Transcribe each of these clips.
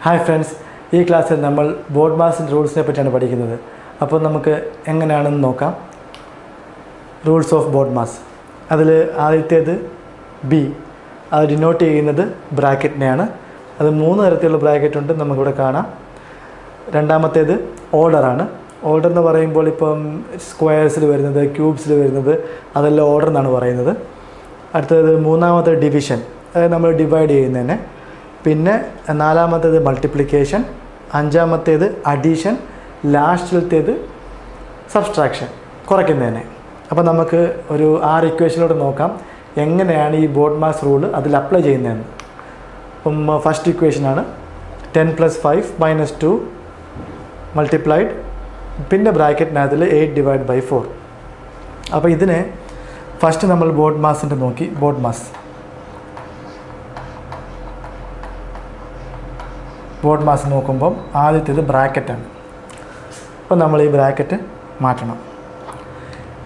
Hi friends, this class we will BODMAS rules. അപ്പോൾ നമുക്ക് എങ്ങനെയാണെന്ന് നോക്കാം. Rules of BODMAS. അതിൽ ആദ്യത്തേത് B. അത് ഡിനോട്ട് ചെയ്യുന്നത് ബ്രാക്കറ്റിനെയാണ്. അത് മൂന്ന് തരത്തിലുള്ള ബ്രാക്കറ്റ് ഉണ്ട് നമുക്കിവിടെ കാണാം. രണ്ടാമത്തേത് ഓർഡർ ആണ്. ഓർഡർ എന്ന് പറയുമ്പോൾ ഇപ്പം സ്ക്വയർസിൽ വരുന്നത്, ക്യൂബ്സിൽ വരുന്നത് അതെല്ലാം ഓർഡർ എന്നാണ് പറയുന്നത്. അടുത്തത് മൂന്നാമത്തെ ഡിവിഷൻ, അതായത് നമ്മൾ ഡിവൈഡ് ചെയ്യുന്നതിനെ. പിന്നെ നാലാമത്തേത് മൾട്ടിപ്ലിക്കേഷൻ, അഞ്ചാമത്തേത് അഡീഷൻ, ലാസ്റ്റിലത്തേത് സബ്സ്ട്രാക്ഷൻ, കുറയ്ക്കുന്നതിനെ. അപ്പോൾ നമുക്ക് ഒരു 6 ഇക്വേഷനിലൂടെ നോക്കാം എങ്ങനെയാണ് ഈ BODMAS റൂൾ അതിൽ അപ്ലൈ ചെയ്യുന്നതെന്ന്. അപ്പം ഫസ്റ്റ് ഇക്വേഷനാണ് 10 + 5 - 2 മൾട്ടിപ്ലൈഡ്, പിന്നെ ബ്രാക്കറ്റിനകത്തിൽ 8/4. അപ്പോൾ ഇതിനെ ഫസ്റ്റ് നമ്മൾ BODMASൻ്റെ നോക്കി. BODMAS നോക്കുമ്പം ആദ്യത്തേത് ബ്രാക്കറ്റാണ്. അപ്പോൾ നമ്മൾ ഈ ബ്രാക്കറ്റ് മാറ്റണം.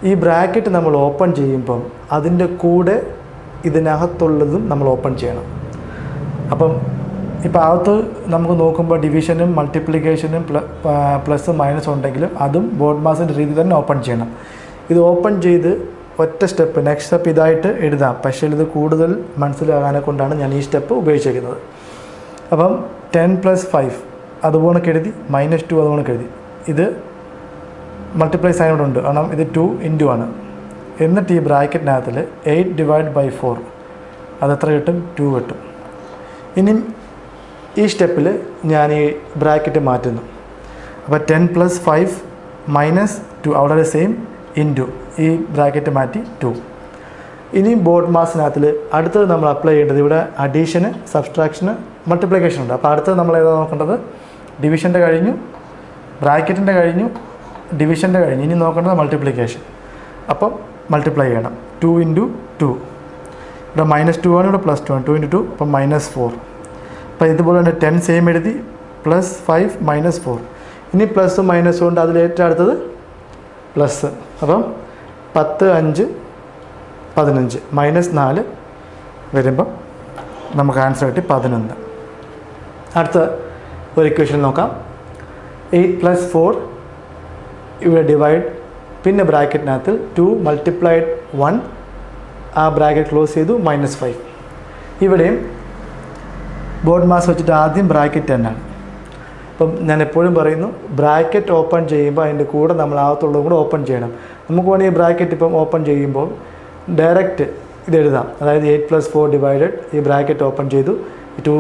ഈ ബ്രാക്കറ്റ് നമ്മൾ ഓപ്പൺ ചെയ്യുമ്പം അതിൻ്റെ കൂടെ ഇതിനകത്തുള്ളതും നമ്മൾ ഓപ്പൺ ചെയ്യണം. അപ്പം ഇപ്പോൾ അകത്ത് നമുക്ക് നോക്കുമ്പോൾ ഡിവിഷനും മൾട്ടിപ്ലിക്കേഷനും പ്ലസും മൈനസും ഉണ്ടെങ്കിലും അതും BODMASൻ്റെ രീതി തന്നെ ഓപ്പൺ ചെയ്യണം. ഇത് ഓപ്പൺ ചെയ്ത് ഒറ്റ സ്റ്റെപ്പ്, നെക്സ്റ്റ് സ്റ്റെപ്പ് ഇതായിട്ട് എഴുതാം. പക്ഷേ ഇത് കൂടുതൽ മനസ്സിലാകാനെ കൊണ്ടാണ് ഞാൻ ഈ സ്റ്റെപ്പ് ഉപയോഗിച്ചിരിക്കുന്നത്. അപ്പം 10 + 5 അതുപോലെ എഴുതി, -2 അതുപോലെ എഴുതി. ഇത് മൾട്ടിപ്ലൈ സൈൻ ഇവിടെ ഉണ്ട്, കാരണം ഇത് 2 ഇൻറ്റു ആണ്. എന്നിട്ട് ഈ ബ്രാക്കറ്റിനകത്തിൽ 8/4 അതെത്ര കിട്ടും? 2 കിട്ടും. ഇനി ഈ സ്റ്റെപ്പിൽ ഞാൻ ഈ ബ്രാക്കറ്റ് മാറ്റുന്നു. അപ്പോൾ 10 + 5 - 2 അവിടെ സെയിം ഇൻറ്റു, ഈ ബ്രാക്കറ്റ് മാറ്റി 2. ഇനി BODMASനകത്തിൽ അടുത്തത് നമ്മൾ അപ്ലൈ ചെയ്യേണ്ടത് ഇവിടെ അഡീഷന്, സബ്സ്ട്രാക്ഷന്, മൾട്ടിപ്ലിക്കേഷൻ ഉണ്ട്. അപ്പോൾ അടുത്തത് നമ്മൾ ഏതാ നോക്കേണ്ടത്? ഡിവിഷൻ്റെ കഴിഞ്ഞു, ബ്രാക്കറ്റിൻ്റെ കഴിഞ്ഞു, ഡിവിഷൻ്റെ കഴിഞ്ഞു. ഇനി നോക്കേണ്ടത് മൾട്ടിപ്ലിക്കേഷൻ. അപ്പം മൾട്ടിപ്ലൈ ചെയ്യണം. 2 × 2. ഇവിടെ -2 ആണ്, ഇവിടെ +2 ആണ്. 2 × 2 അപ്പം -4. അപ്പോൾ ഇതുപോലെ തന്നെ 10 സെയിം എഴുതി, +5 -4. ഇനി പ്ലസും മൈനസും കൊണ്ട് അതിൽ ഏറ്റവും അടുത്തത് പ്ലസ്. അപ്പം 10 5 15 -4 വരുമ്പം നമുക്ക് ആൻസർ കിട്ടി 11. അടുത്ത ഒരു ഇക്വേഷൻ നോക്കാം. 8 + 4 ഇവിടെ ഡിവൈഡ്, പിന്നെ ബ്രാക്കറ്റിനകത്ത് 2 × 1 ആ ബ്രാക്കറ്റ് ക്ലോസ് ചെയ്തു, -5. ഇവിടെയും BODMAS വെച്ചിട്ട് ആദ്യം ബ്രാക്കറ്റ് തന്നെയാണ്. അപ്പം ഞാൻ എപ്പോഴും പറയുന്നു, ബ്രാക്കറ്റ് ഓപ്പൺ ചെയ്യുമ്പോൾ അതിൻ്റെ കൂടെ നമ്മൾ അകത്തുള്ളതും കൂടെ ഓപ്പൺ ചെയ്യണം. നമുക്ക് വേണമെങ്കിൽ ഈ ബ്രാക്കറ്റ് ഇപ്പം ഓപ്പൺ ചെയ്യുമ്പോൾ ഡയറക്റ്റ് ഇതെഴുതാം. അതായത് 8 + 4 ഡിവൈഡഡ്, ഈ ബ്രാക്കറ്റ് ഓപ്പൺ ചെയ്തു, 2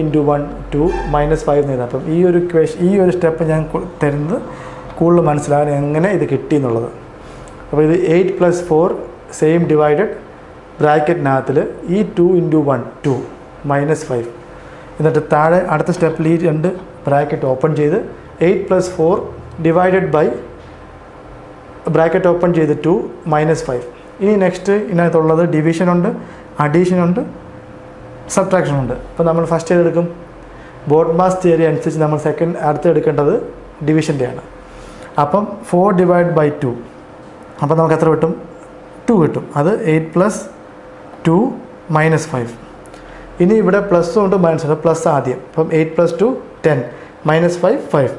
× 1 2 -5 എന്ന് എഴുതാം. അപ്പം ഈ ഒരു സ്റ്റെപ്പ് ഞാൻ തരുന്നത് കൂടുതൽ മനസ്സിലാകാൻ എങ്ങനെ ഇത് കിട്ടി എന്നുള്ളത്. അപ്പോൾ ഇത് 8 + 4 സെയിം ഡിവൈഡഡ്, ബ്രാക്കറ്റിനകത്തിൽ ഈ 2 × 1 2 -5. എന്നിട്ട് താഴെ അടുത്ത സ്റ്റെപ്പിൽ ഈ 2 ബ്രാക്കറ്റ് ഓപ്പൺ ചെയ്ത് 8 + 4 ഡിവൈഡഡ് ബൈ ബ്രാക്കറ്റ് ഓപ്പൺ ചെയ്ത് 2 -5. ഇനി നെക്സ്റ്റ് ഇതിനകത്തുള്ളത് ഡിവിഷനുണ്ട്, അഡീഷനുണ്ട്, സബ്ട്രാക്ഷനുണ്ട്. അപ്പോൾ നമ്മൾ ഫസ്റ്റ് ഏതെടുക്കും? BODMAS തിയറി അനുസരിച്ച് നമ്മൾ അടുത്ത് എടുക്കേണ്ടത് ഡിവിഷൻ്റെയാണ്. അപ്പം 4 / 2. അപ്പോൾ നമുക്ക് എത്ര കിട്ടും? 2 കിട്ടും. അത് 8 + 2 -5. ഇനി ഇവിടെ പ്ലസ്സും ഉണ്ട് മൈനസും ഉണ്ട്. പ്ലസ് ആദ്യം. അപ്പം 8 + 2 10 -5 5.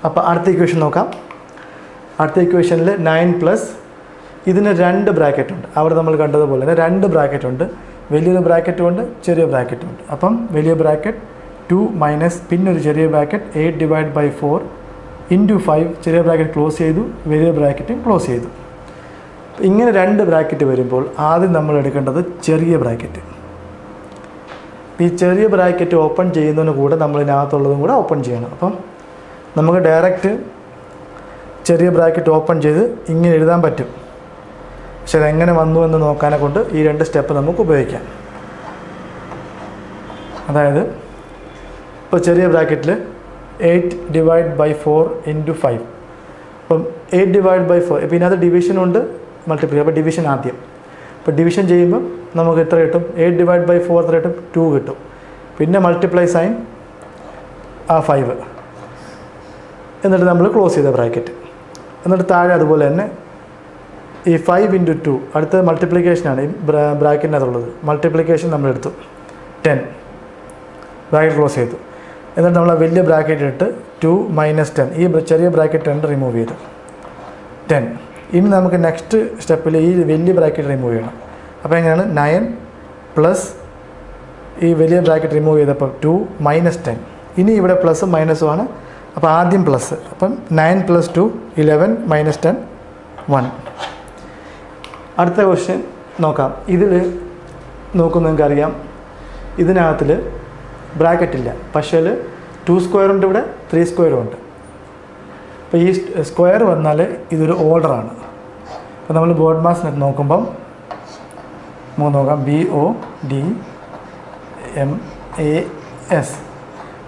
അപ്പോൾ അടുത്ത ഇക്വേഷൻ നോക്കാം. അടുത്ത ഇക്വേഷനിൽ 9 ഇതിന് 2 ബ്രാക്കറ്റ് ഉണ്ട്. അവിടെ നമ്മൾ കണ്ടതുപോലെ തന്നെ 2 ബ്രാക്കറ്റ് ഉണ്ട്. വലിയൊരു ബ്രാക്കറ്റും ഉണ്ട്, ചെറിയ ബ്രാക്കറ്റും ഉണ്ട്. അപ്പം വലിയ ബ്രാക്കറ്റ് 2 മൈനസ്, പിന്നെ ഒരു ചെറിയ ബ്രാക്കറ്റ് 8/4 × 5, ചെറിയ ബ്രാക്കറ്റ് ക്ലോസ് ചെയ്തു, വലിയ ബ്രാക്കറ്റും ക്ലോസ് ചെയ്തു. ഇങ്ങനെ 2 ബ്രാക്കറ്റ് വരുമ്പോൾ ആദ്യം നമ്മൾ എടുക്കേണ്ടത് ചെറിയ ബ്രാക്കറ്റ്. ഈ ചെറിയ ബ്രാക്കറ്റ് ഓപ്പൺ ചെയ്യുന്നതിന് കൂടെ നമ്മൾ ഇതിനകത്തുള്ളതും കൂടെ ഓപ്പൺ ചെയ്യണം. അപ്പം നമുക്ക് ഡയറക്റ്റ് ചെറിയ ബ്രാക്കറ്റ് ഓപ്പൺ ചെയ്ത് ഇങ്ങനെ എഴുതാൻ പറ്റും. പക്ഷെ അതെങ്ങനെ വന്നു എന്ന് നോക്കാനെ കൊണ്ട് ഈ 2 സ്റ്റെപ്പ് നമുക്ക് ഉപയോഗിക്കാം. അതായത് ഇപ്പോൾ ചെറിയ ബ്രാക്കറ്റിൽ 8/4 × 5. അപ്പം 8/4, ഇപ്പം ഇതിനകത്ത് ഡിവിഷനുണ്ട്, മൾട്ടിപ്ലൈ. അപ്പോൾ ഡിവിഷൻ ആദ്യം. അപ്പോൾ ഡിവിഷൻ ചെയ്യുമ്പോൾ നമുക്ക് എത്ര കിട്ടും? 8/4 എത്ര കിട്ടും? 2 കിട്ടും. പിന്നെ മൾട്ടിപ്ലൈ സൈൻ ആ 5, എന്നിട്ട് നമ്മൾ ക്ലോസ് ചെയ്ത ബ്രാക്കറ്റ്. എന്നിട്ട് താഴെ അതുപോലെ തന്നെ ഈ 5 × 2 അടുത്ത മൾട്ടിപ്ലിക്കേഷനാണ് ഈ ബ്രാക്കറ്റിനകത്തുള്ളത്. മൾട്ടിപ്ലിക്കേഷൻ നമ്മളെടുത്തു. 10 ബ്രാക്കറ്റ് ക്ലോസ് ചെയ്തു. എന്നിട്ട് നമ്മൾ ആ വലിയ ബ്രാക്കറ്റ് ഇട്ട് 2 - 10 ഈ ചെറിയ ബ്രാക്കറ്റ് 10 റിമൂവ് ചെയ്തു 10. ഇനി നമുക്ക് നെക്സ്റ്റ് സ്റ്റെപ്പിൽ ഈ വലിയ ബ്രാക്കറ്റ് റിമൂവ് ചെയ്യണം. അപ്പോൾ എങ്ങനെയാണ് 9 പ്ലസ് ഈ വലിയ ബ്രാക്കറ്റ് റിമൂവ് ചെയ്തപ്പോൾ 2 - 10. ഇനി ഇവിടെ പ്ലസും മൈനസും ആണ്. അപ്പോൾ ആദ്യം പ്ലസ്, അപ്പം 9 + 2 11 - 10 1. അടുത്ത ക്വസ്റ്റ്യൻ നോക്കാം. ഇതിൽ നോക്കുമ്പോൾ നിങ്ങൾക്കറിയാം ഇതിനകത്തിൽ ബ്രാക്കറ്റ് ഇല്ല, പക്ഷേ 2 സ്ക്വയർ ഉണ്ട്, ഇവിടെ 3 സ്ക്വയറും ഉണ്ട്. അപ്പോൾ ഈ സ്ക്വയർ വന്നാൽ ഇതൊരു ഓർഡറാണ്. അപ്പോൾ നമ്മൾ BODMAS നോക്കുമ്പം നോക്കാം BODMAS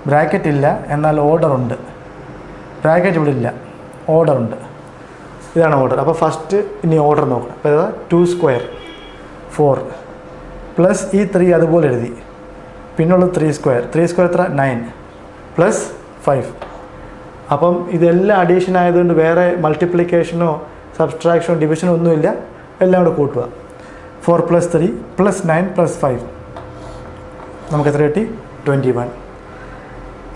ബ്രാക്കറ്റ് ഇല്ല, എന്നാൽ ഓർഡർ ഉണ്ട്. ബ്രാക്കറ്റ് ഇവിടെ ഇല്ല, ഓർഡർ ഉണ്ട്. ഇതാണ് ഓർഡർ. അപ്പോൾ ഫസ്റ്റ് ഇനി ഓർഡർ നോക്കണം. അപ്പോൾ ഏതാ 2 സ്ക്വയർ 4 പ്ലസ് ഈ 3 അതുപോലെ എഴുതി, പിന്നുള്ളത് 3 സ്ക്വയർ എത്ര 9 പ്ലസ് 5. അപ്പം ഇതെല്ലാം അഡീഷൻ ആയതുകൊണ്ട് വേറെ മൾട്ടിപ്ലിക്കേഷനോ സബ്സ്ട്രാക്ഷനോ ഡിവിഷനോ ഒന്നുമില്ല, എല്ലാം കൂടെ കൂട്ടുക. 4 + 3 + 9 + 5 നമുക്ക് എത്ര കിട്ടി 21.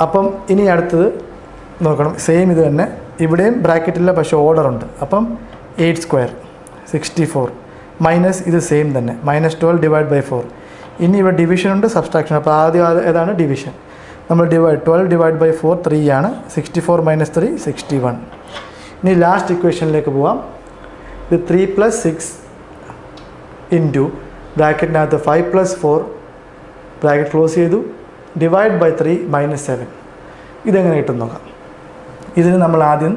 അപ്പം ഇനി അടുത്തത് നോക്കണം, സെയിം ഇത് തന്നെ. ഇവിടെയും ബ്രാക്കറ്റില്ല, പക്ഷേ ഓർഡർ ഉണ്ട്. അപ്പം 8 സ്ക്വയർ 64 മൈനസ് ഇത് സെയിം തന്നെ -12 / 4. ഇനി ഇവിടെ ഡിവിഷൻ ഉണ്ട്, സബ്സ്ട്രാക്ഷൻ. അപ്പോൾ ആദ്യം ഏതാണ് ഡിവിഷൻ. നമ്മൾ 12 / 4 3 ആണ്. 64 - 3 61. ഇനി ലാസ്റ്റ് ഇക്വേഷനിലേക്ക് പോവാം. ഇത് 3 + 6 ഇൻറ്റു ബ്രാക്കറ്റിനകത്ത് 5 + 4 ബ്രാക്കറ്റ് ക്ലോസ് ചെയ്തു /3 - 7. ഇതെങ്ങനെ കിട്ടും നോക്കാം. ഇതിന് നമ്മൾ ആദ്യം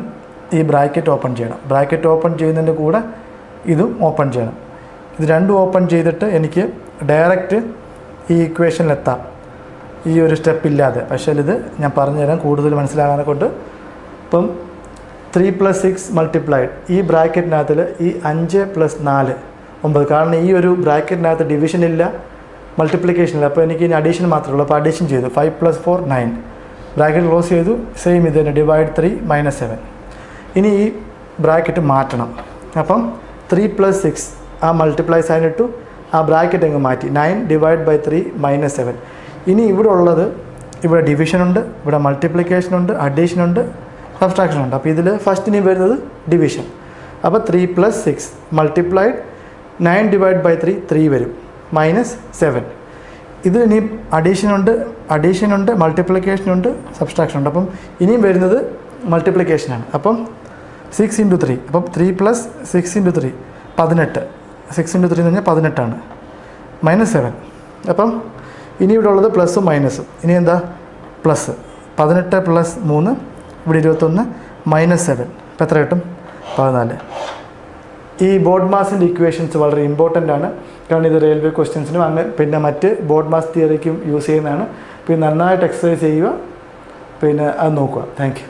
ഈ ബ്രാക്കറ്റ് ഓപ്പൺ ചെയ്യണം. ബ്രാക്കറ്റ് ഓപ്പൺ ചെയ്യുന്നതിൻ്റെ കൂടെ ഇതും ഓപ്പൺ ചെയ്യണം. ഇത് രണ്ടും ഓപ്പൺ ചെയ്തിട്ട് എനിക്ക് ഡയറക്റ്റ് ഈ ഇക്വേഷനിലെത്താം, ഈ ഒരു സ്റ്റെപ്പ് ഇല്ലാതെ. പക്ഷേ ഇത് ഞാൻ പറഞ്ഞുതരാം കൂടുതൽ മനസ്സിലാകാനെ കൊണ്ട്. ഇപ്പം 3 + 6 മൾട്ടിപ്ലൈഡ് ഈ ബ്രാക്കറ്റിനകത്തിൽ ഈ 5 + 4 9. കാരണം ഈ ഒരു ബ്രാക്കറ്റിനകത്ത് ഡിവിഷൻ ഇല്ല, മൾട്ടിപ്ലിക്കേഷൻ ഇല്ല. അപ്പോൾ എനിക്ക് ഇനി അഡീഷൻ മാത്രമേ ഉള്ളൂ. അപ്പോൾ അഡീഷൻ ചെയ്തു 5 + 4 9 ബ്രാക്കറ്റ് ക്ലോസ് ചെയ്തു. സെയിം ഇത് തന്നെ /3 - 7. ഇനി ഈ ബ്രാക്കറ്റ് മാറ്റണം. അപ്പം 3 + 6 ആ മൾട്ടിപ്ലൈ സൈൻ ഇട്ടു, ആ ബ്രാക്കറ്റ് അങ്ങ് മാറ്റി 9 /3 - 7. ഇനി ഇവിടെ ഉള്ളത്, ഇവിടെ ഡിവിഷനുണ്ട്, ഇവിടെ മൾട്ടിപ്ലിക്കേഷനുണ്ട്, അഡീഷനുണ്ട്, സബ്സ്ട്രാക്ഷനുണ്ട്. അപ്പോൾ ഇതിൽ ഫസ്റ്റ് ഇനി വരുന്നത് ഡിവിഷൻ. അപ്പോൾ 3 + 6 മൾട്ടിപ്ലൈഡ് 9 /3 3 വരും -7. ഇതിൽ ഇനി അഡീഷനുണ്ട്, മൾട്ടിപ്ലിക്കേഷനുണ്ട്, സബ്സ്ട്രാക്ഷനുണ്ട്. അപ്പം ഇനിയും വരുന്നത് മൾട്ടിപ്ലിക്കേഷനാണ്. അപ്പം 6 × 3, അപ്പം 3 + 6 × 3 18. 6 × 3 എന്ന് പറഞ്ഞാൽ 18 -7. അപ്പം ഇനി ഇവിടെ ഉള്ളത് പ്ലസും മൈനസും. ഇനി എന്താ പ്ലസ് 18 + 3 ഇവിടെ 21 -7. ഇപ്പം എത്ര കിട്ടും 14. ഈ BODMASൻ്റെ ഇക്വേഷൻസ് വളരെ ഇമ്പോർട്ടൻ്റ് ആണ്. കാരണം ഇത് റെയിൽവേ ക്വസ്റ്റ്യൻസിനും പിന്നെ മറ്റ് BODMAS തിയറിക്കും യൂസ് ചെയ്യുന്നതാണ്. പിന്നെ നന്നായിട്ട് എക്സസൈസ് ചെയ്യുക, പിന്നെ അത് നോക്കുക. Thank you.